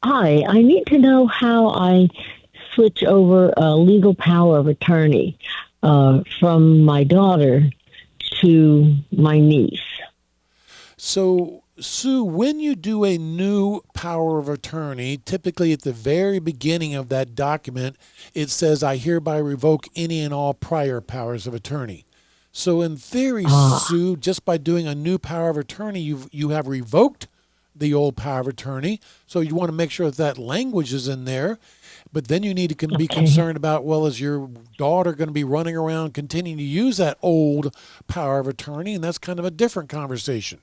Hi, I need to know how I switch over a legal power of attorney from my daughter to my niece. So, Sue, when you do a new power of attorney, typically at the very beginning of that document, it says, I hereby revoke any and all prior powers of attorney. So, in theory, Ah, Sue, just by doing a new power of attorney, you have revoked the old power of attorney. So, you want to make sure that that language is in there. But then you need to be okay. concerned about, well, is your daughter going to be running around continuing to use that old power of attorney? And that's kind of a different conversation.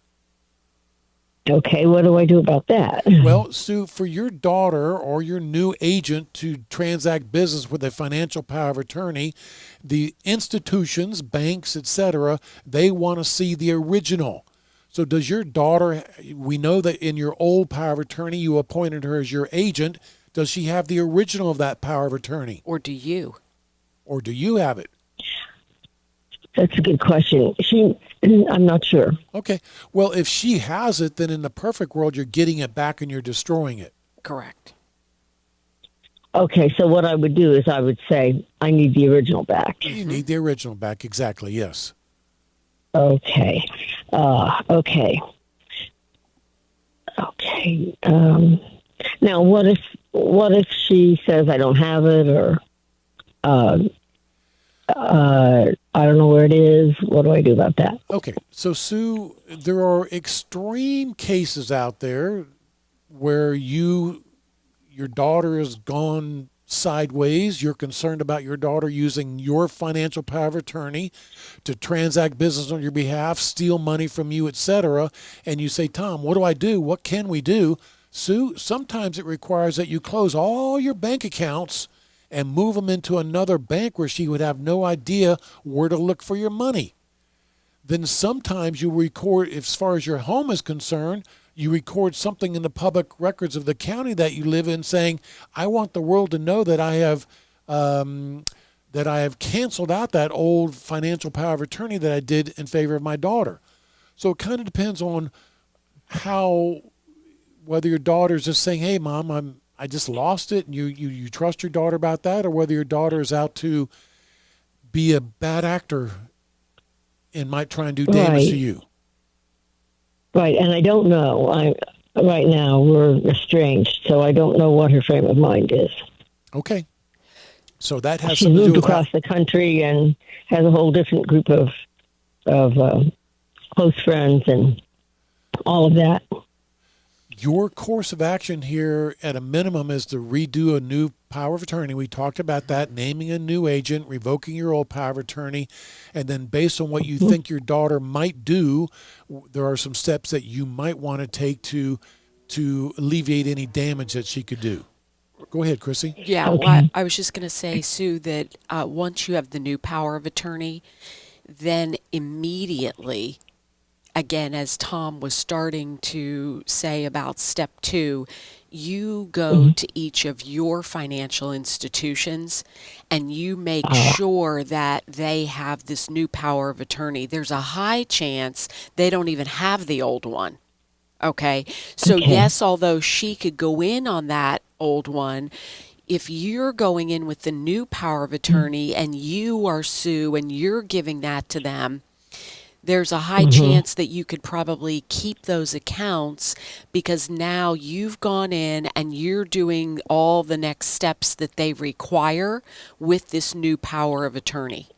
Okay, what do I do about that? Well, Sue, for your daughter or your new agent to transact business with a financial power of attorney, the institutions, banks, etc., they want to see the original. So does your daughter, we know that in your old power of attorney, you appointed her as your agent. Does she have the original of that power of attorney? Or do you? Or do you have it? That's a good question. I'm not sure. Okay. Well, if she has it, then in the perfect world, you're getting it back and you're destroying it. Correct. Okay, so what I would do is I would say I need the original back. You Hmm. need the original back. Exactly. Yes. Okay, okay, okay. Now, what if she says I don't have it, or uh, I don't know where it is? What do I do about that? Okay, so Sue, there are extreme cases out there where your daughter has gone sideways. You're concerned about your daughter using your financial power of attorney to transact business on your behalf, steal money from you, etc. And you say, Tom, what do I do? What can we do? Sue, sometimes it requires that you close all your bank accounts and move them into another bank where she would have no idea where to look for your money. Then sometimes you record, as far as your home is concerned, you record something in the public records of the county that you live in, saying, "I want the world to know um, that I have canceled out that old financial power of attorney that I did in favor of my daughter." So it kind of depends on how, whether your daughter's just saying, "Hey, mom, I just lost it," and you trust your daughter about that, or whether your daughter is out to be a bad actor and might try and do damage to Right, you. right. And I don't know. I Right now we're estranged, so I don't know what her frame of mind is. Okay. So that has She's something to do moved with how across the country and has a whole different group of close friends and all of that. your course of action here at a minimum is to redo a new power of attorney. We talked about that, naming a new agent, revoking your old power of attorney, and then based on what you Mhm. think your daughter might do, there are some steps that you might want to take to alleviate any damage that she could do. Go ahead, Chrissy. Yeah, well, Okay. I was just going to say, Sue, that once you have the new power of attorney, then immediately, again, as Tom was starting to say about step two, you go Mhm. to each of your financial institutions and you make Uh, sure that they have this new power of attorney. There's a high chance they don't even have the old one. Okay. So, okay. yes, although she could go in on that old one, if you're going in with the new power of attorney and you are Sue and you're giving that to them, there's a high Mm-hmm. chance that you could probably keep those accounts because now you've gone in and you're doing all the next steps that they require with this new power of attorney.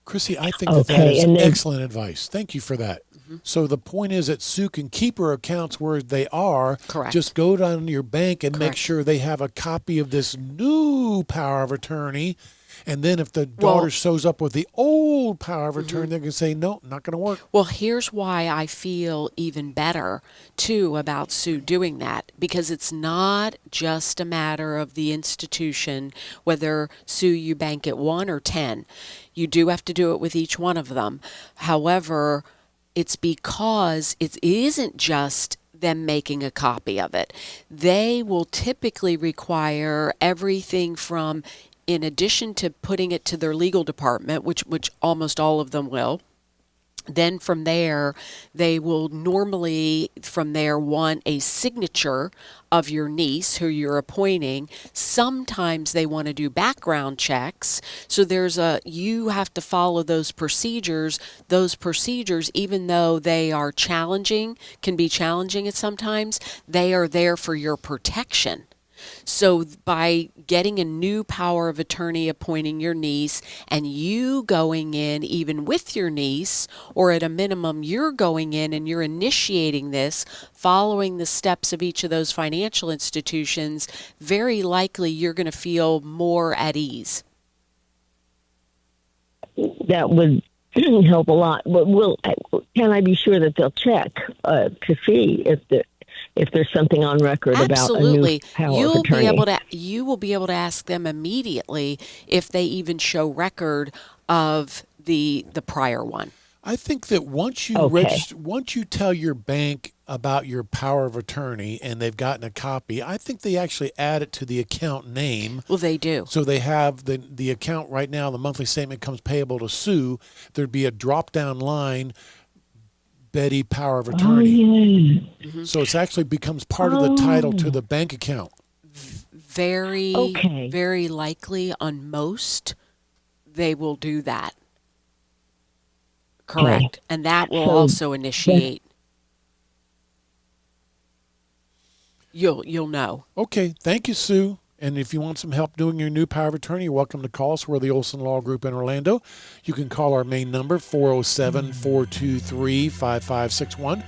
Chrissy, I think that that Okay. is And then, excellent advice. Thank you for that. Hmm. So the point is that Sue can keep her accounts where they are. Just Correct. go down to your bank and make Correct. sure they have a copy of this new power of attorney. And then if the daughter Well, shows up with the old power of attorney, mhm. they're going to say, no, not going to work. Well, here's why I feel even better too about Sue doing that because it's not just a matter of the institution, whether Sue you bank at one or 10. You do have to do it with each one of them. However, it's because it isn't just them making a copy of it. They will typically require everything from in addition to putting it to their legal department, which almost all of them will, Then from there, they will normally from there want a signature of your niece who you're appointing. Sometimes they want to do background checks. So you have to follow those procedures. Those procedures, even though they are challenging, can be challenging at sometimes, they are there for your protection. So by getting a new power of attorney appointing your niece and you going in even with your niece, or at a minimum you're going in and you're initiating this, following the steps of each of those financial institutions, very likely you're going to feel more at ease. That would help a lot. But can I be sure that they'll check to see if there's something on record Absolutely. about a new power of attorney? You will be able to ask them immediately if they even show record of the prior one. I think that once you once you tell your bank about your power of attorney and they've gotten a copy, I think they actually add it to the account name. Well, they do. So they have the account right now, the monthly statement comes payable to Sue. There'd be a drop-down line, Betty power of attorney. Oh, yeah. So it actually becomes part of the title to the bank account. Very likely on most, they will do that. Correct. Okay. And that will also initiate. You'll know. Okay. Thank you, Sue. And if you want some help doing your new power of attorney, you're welcome to call us. We're the Olson Law Group in Orlando. You can call our main number, 407-423-5561.